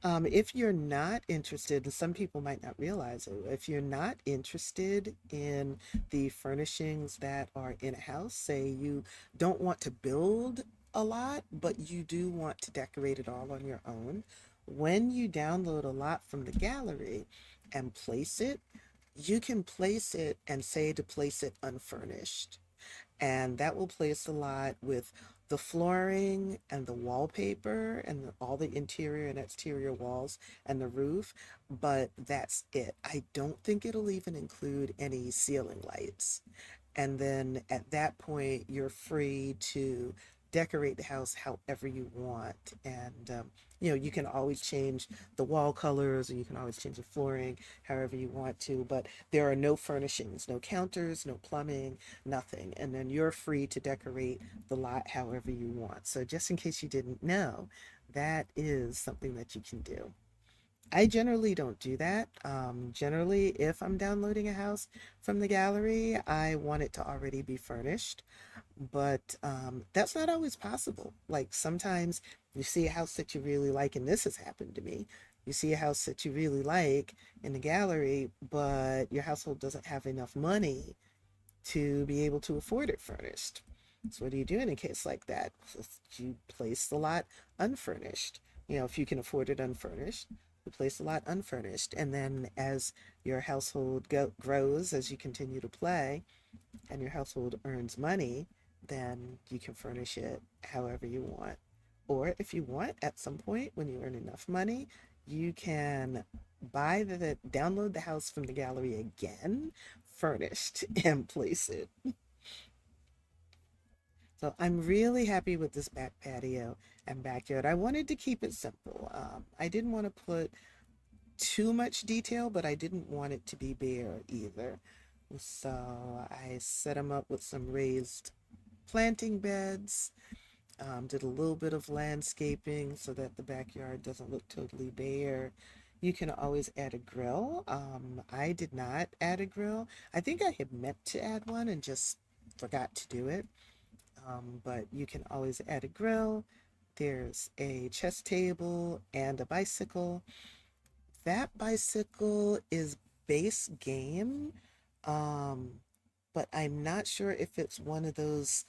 If you're not interested, and some people might not realize it, if you're not interested in the furnishings that are in a house, say you don't want to build a lot, but you do want to decorate it all on your own, when you download a lot from the gallery and place it, you can place it and say to place it unfurnished. And that will place a lot with the flooring and the wallpaper and all the interior and exterior walls and the roof, but that's it. I don't think it'll even include any ceiling lights. And then at that point, you're free to decorate the house however you want. And, you can always change the wall colors, or you can always change the flooring however you want to. But there are no furnishings, no counters, no plumbing, nothing. And then you're free to decorate the lot however you want. So, just in case you didn't know, that is something that you can do. I generally don't do that. Generally, if I'm downloading a house from the gallery, I want it to already be furnished, but that's not always possible. Like sometimes you see a house that you really like, and this has happened to me. You see a house that you really like in the gallery, but your household doesn't have enough money to be able to afford it furnished. So what do you do in a case like that? You place the lot unfurnished. If you can afford it unfurnished, we place a lot unfurnished. And then as your household grows, as you continue to play, and your household earns money, then you can furnish it however you want. Or if you want, at some point when you earn enough money, you can download the house from the gallery again, furnished, and place it. So I'm really happy with this back patio and backyard. I wanted to keep it simple. I didn't want to put too much detail, but I didn't want it to be bare either. So I set them up with some raised planting beds, did a little bit of landscaping so that the backyard doesn't look totally bare. You can always add a grill. I did not add a grill. I think I had meant to add one and just forgot to do it. But you can always add a grill. There's a chess table and a bicycle. That bicycle is base game, um, but I'm not sure if it's one of those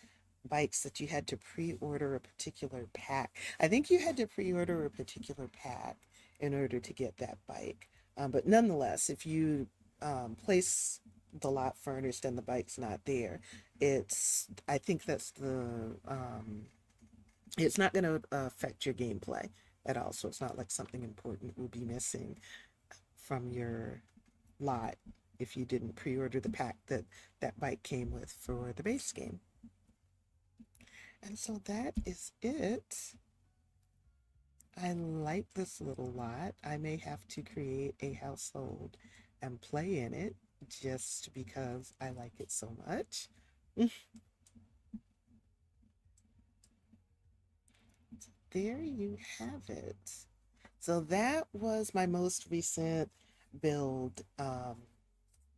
bikes that you had to pre-order a particular pack. I think you had to pre-order a particular pack in order to get that bike. But nonetheless, if you place the lot furnished and the bike's not there, I think it's not going to affect your gameplay at all. So it's not like something important will be missing from your lot if you didn't pre-order the pack that that bike came with for the base game. And so that is it. I like this little lot. I may have to create a household and play in it just because I like it so much. There you have it. So that was my most recent build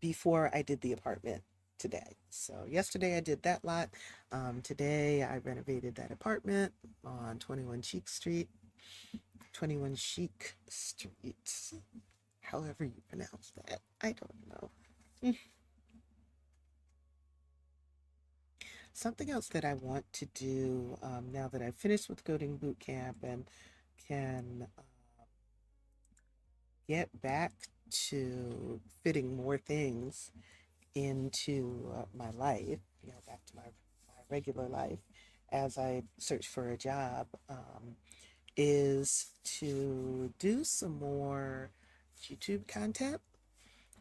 before I did the apartment today. So yesterday I did that lot. Today I renovated that apartment on 21 Chic Street, however you pronounce that. I don't know. Something else that I want to do now that I've finished with coding boot camp and can get back to fitting more things into my life, back to my regular life as I search for a job, is to do some more YouTube content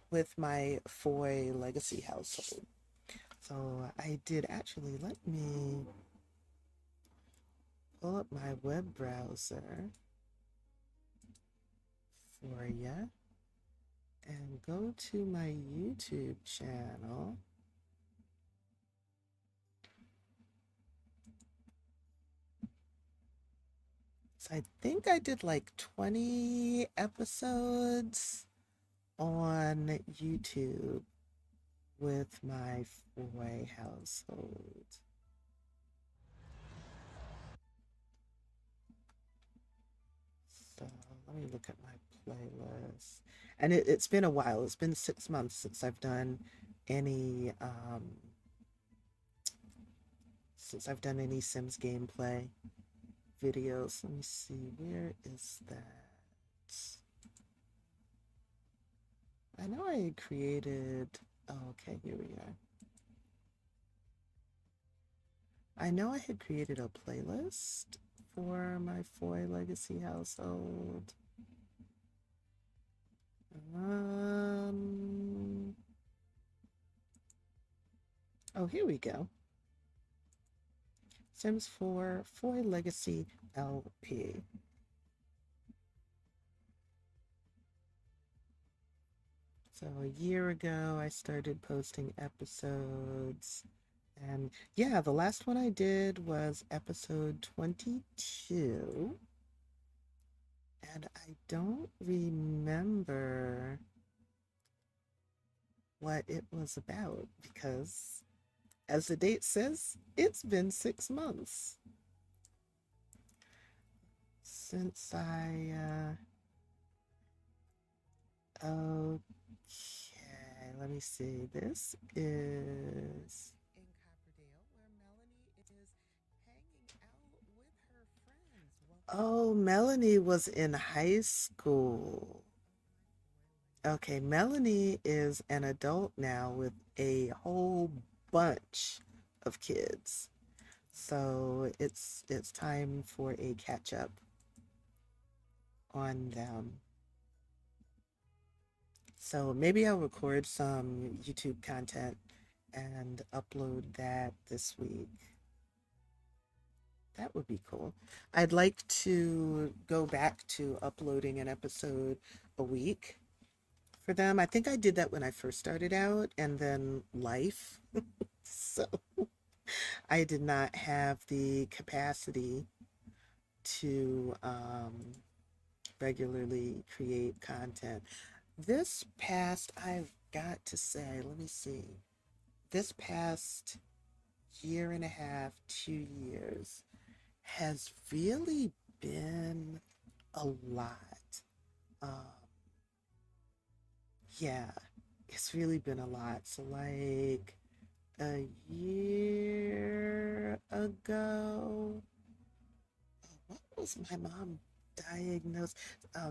with my Foy legacy household. So I did actually, let me pull up my web browser for you and go to my YouTube channel. So I think I did like 20 episodes on YouTube with my Foy household. So let me look at my playlist. And it's been a while. It's been 6 months since I've done any Sims gameplay videos. Let me see, where is that? I know I had created, oh, okay, here we are. I know I had created a playlist for my Foy legacy household. Oh, here we go. Sims 4 Foy Legacy LP. So a year ago, I started posting episodes. And yeah, the last one I did was episode 22. And I don't remember what it was about because, as the date says, it's been 6 months since okay, let me see. This is in Copperdale, where Melanie is hanging out with her friends. Oh, Melanie was in high school. Okay, Melanie is an adult now with a whole bunch of kids. So it's time for a catch up on them. So maybe I'll record some YouTube content and upload that this week. That would be cool. I'd like to go back to uploading an episode a week for them. I think I did that when I first started out, and then life. So I did not have the capacity to regularly create content. This past, I've got to say, let me see, this past year and a half, 2 years has really been a lot. Um, yeah, it's really been a lot. So, like a year ago, what was my mom diagnosed?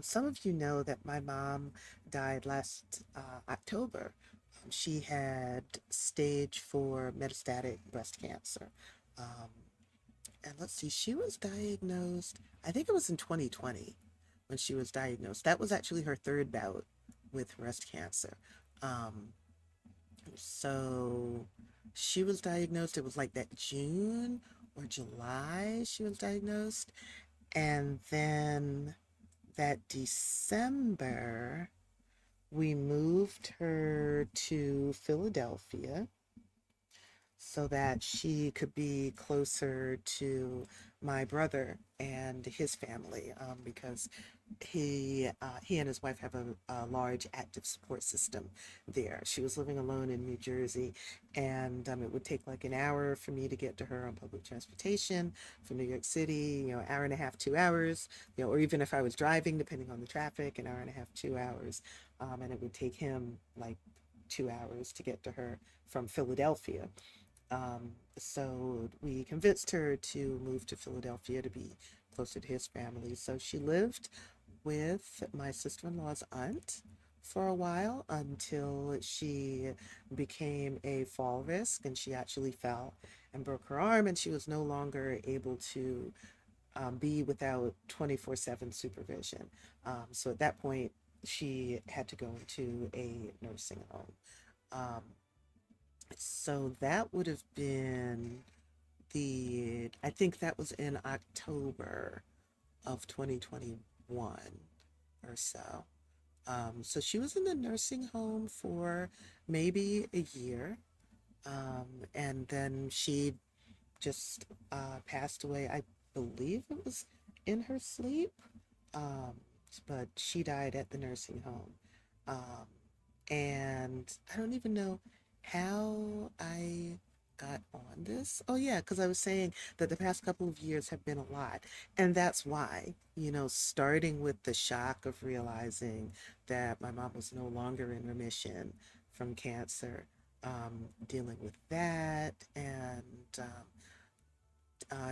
Some of you know that my mom died last October. She had stage four metastatic breast cancer. Um, and let's see, she was diagnosed, I think it was in 2020 when she was diagnosed. That was actually her third bout with breast cancer. Um, so she was diagnosed, it was like that June or July she was diagnosed. And then that December, we moved her to Philadelphia so that she could be closer to my brother and his family, because he and his wife have a large active support system there. She was living alone in New Jersey, and it would take like an hour for me to get to her on public transportation from New York City, hour and a half, 2 hours, or even if I was driving, depending on the traffic, an hour and a half, 2 hours, and it would take him like 2 hours to get to her from Philadelphia. So we convinced her to move to Philadelphia to be closer to his family. So she lived with my sister-in-law's aunt for a while until she became a fall risk and she actually fell and broke her arm, and she was no longer able to be without 24/7 supervision. So at that point, she had to go into a nursing home. Um, so that would have been I think that was in October of 2021 or so. So she was in the nursing home for maybe a year. And then she just passed away. I believe it was in her sleep, um, but she died at the nursing home. Um, and I don't even know how I got on this. Oh, yeah, because I was saying that the past couple of years have been a lot. And that's why, starting with the shock of realizing that my mom was no longer in remission from cancer, dealing with that, and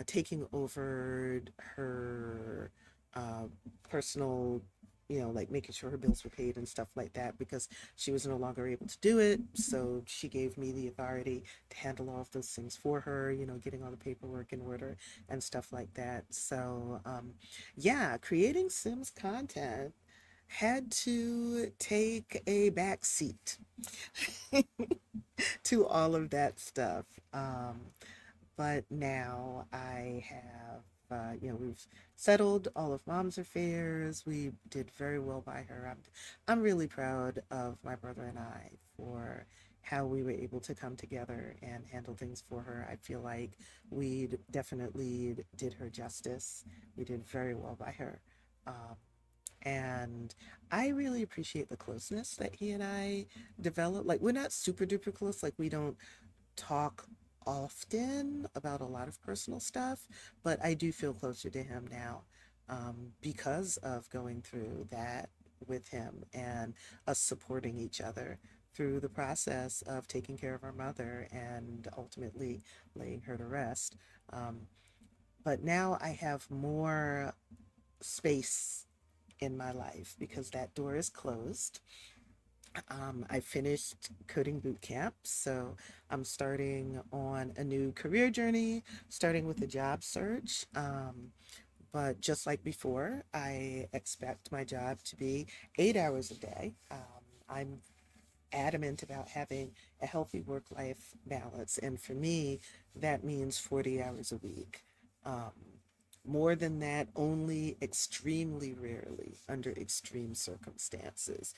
taking over her uh, personal, like making sure her bills were paid and stuff like that because she was no longer able to do it. So she gave me the authority to handle all of those things for her, getting all the paperwork in order and stuff like that. So, yeah, creating Sims content had to take a back seat to all of that stuff. But now I have, we've settled all of mom's affairs. We did very well by her. I'm really proud of my brother and I for how we were able to come together and handle things for her. I feel like we definitely did her justice. We did very well by her. Um, and I really appreciate the closeness that he and I developed. Like, we're not super duper close. Like, we don't talk often about a lot of personal stuff, but I do feel closer to him now, because of going through that with him and us supporting each other through the process of taking care of our mother and ultimately laying her to rest. Um, But now I have more space in my life because that door is closed. I finished coding boot camp, so I'm starting on a new career journey, starting with a job search. But just like before, I expect my job to be 8 hours a day. I'm adamant about having a healthy work life balance. And for me, that means 40 hours a week. Um, More than that, only extremely rarely under extreme circumstances.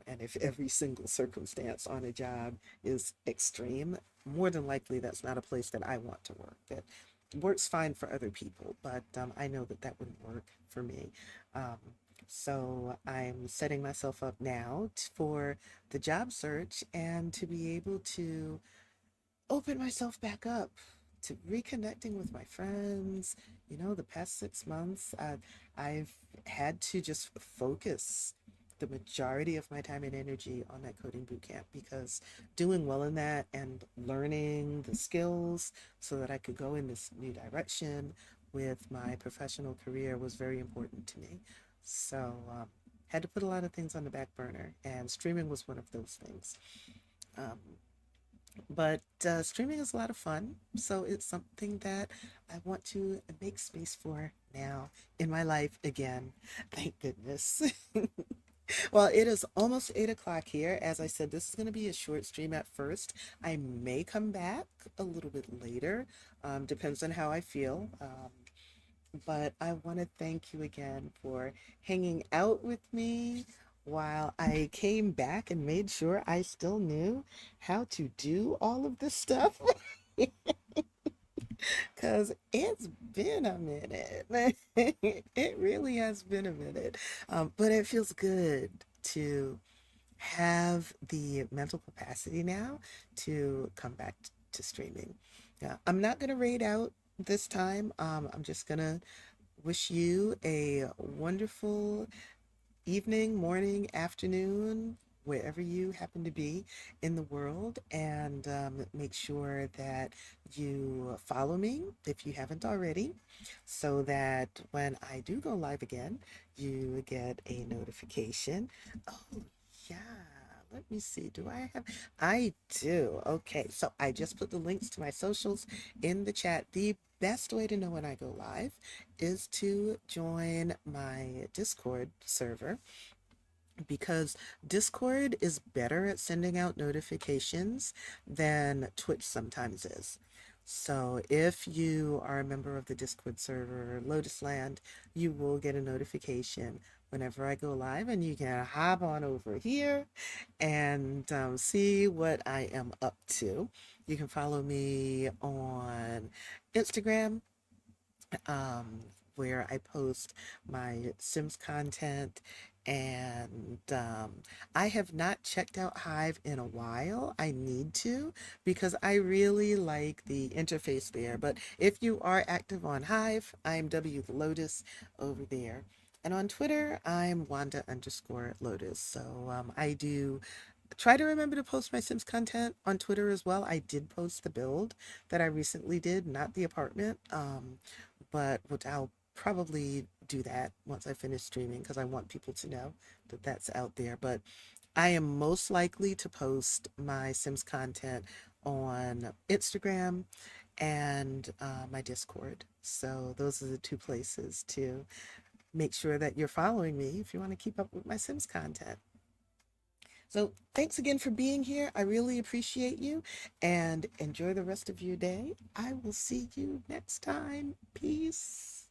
And if every single circumstance on a job is extreme, more than likely that's not a place that I want to work. That works fine for other people, but I know that that wouldn't work for me. Um, so I'm setting myself up now for the job search and to be able to open myself back up to reconnecting with my friends. You know, the past 6 months, I've had to just focus the majority of my time and energy on that coding boot camp because doing well in that and learning the skills so that I could go in this new direction with my professional career was very important to me. So, had to put a lot of things on the back burner, and streaming was one of those things. Um, but streaming is a lot of fun, so it's something that I want to make space for now in my life again. Thank goodness. Well, it is almost 8 o'clock here. As I said, this is going to be a short stream at first. I may come back a little bit later, depends on how I feel. But I want to thank you again for hanging out with me while I came back and made sure I still knew how to do all of this stuff. Because it's been a minute. It really has been a minute. But it feels good to have the mental capacity now to come back to streaming. Yeah, I'm not going to raid out this time. I'm just going to wish you a wonderful evening, morning, afternoon, wherever you happen to be in the world, and make sure that you follow me if you haven't already, so that when I do go live again, you get a notification. Oh, yeah. Let me see. Do I have? I do. Okay. So I just put the links to my socials in the chat. The best way to know when I go live is to join my Discord server because Discord is better at sending out notifications than Twitch sometimes is. So if you are a member of the Discord server, Lotus Land, you will get a notification whenever I go live, and you can hop on over here and see what I am up to. You can follow me on Instagram, um, where I post my Sims content. And I have not checked out Hive in a while. I need to because I really like the interface there. But if you are active on Hive, I'm wthelotus over there. And on Twitter, I'm Wanda underscore Lotus. So I do try to remember to post my Sims content on Twitter as well. I did post the build that I recently did, not the apartment. But which I'll probably do that once I finish streaming because I want people to know that that's out there. But I am most likely to post my Sims content on Instagram and my Discord. So those are the two places to make sure that you're following me if you want to keep up with my Sims content. So thanks again for being here. I really appreciate you and enjoy the rest of your day. I will see you next time. Peace.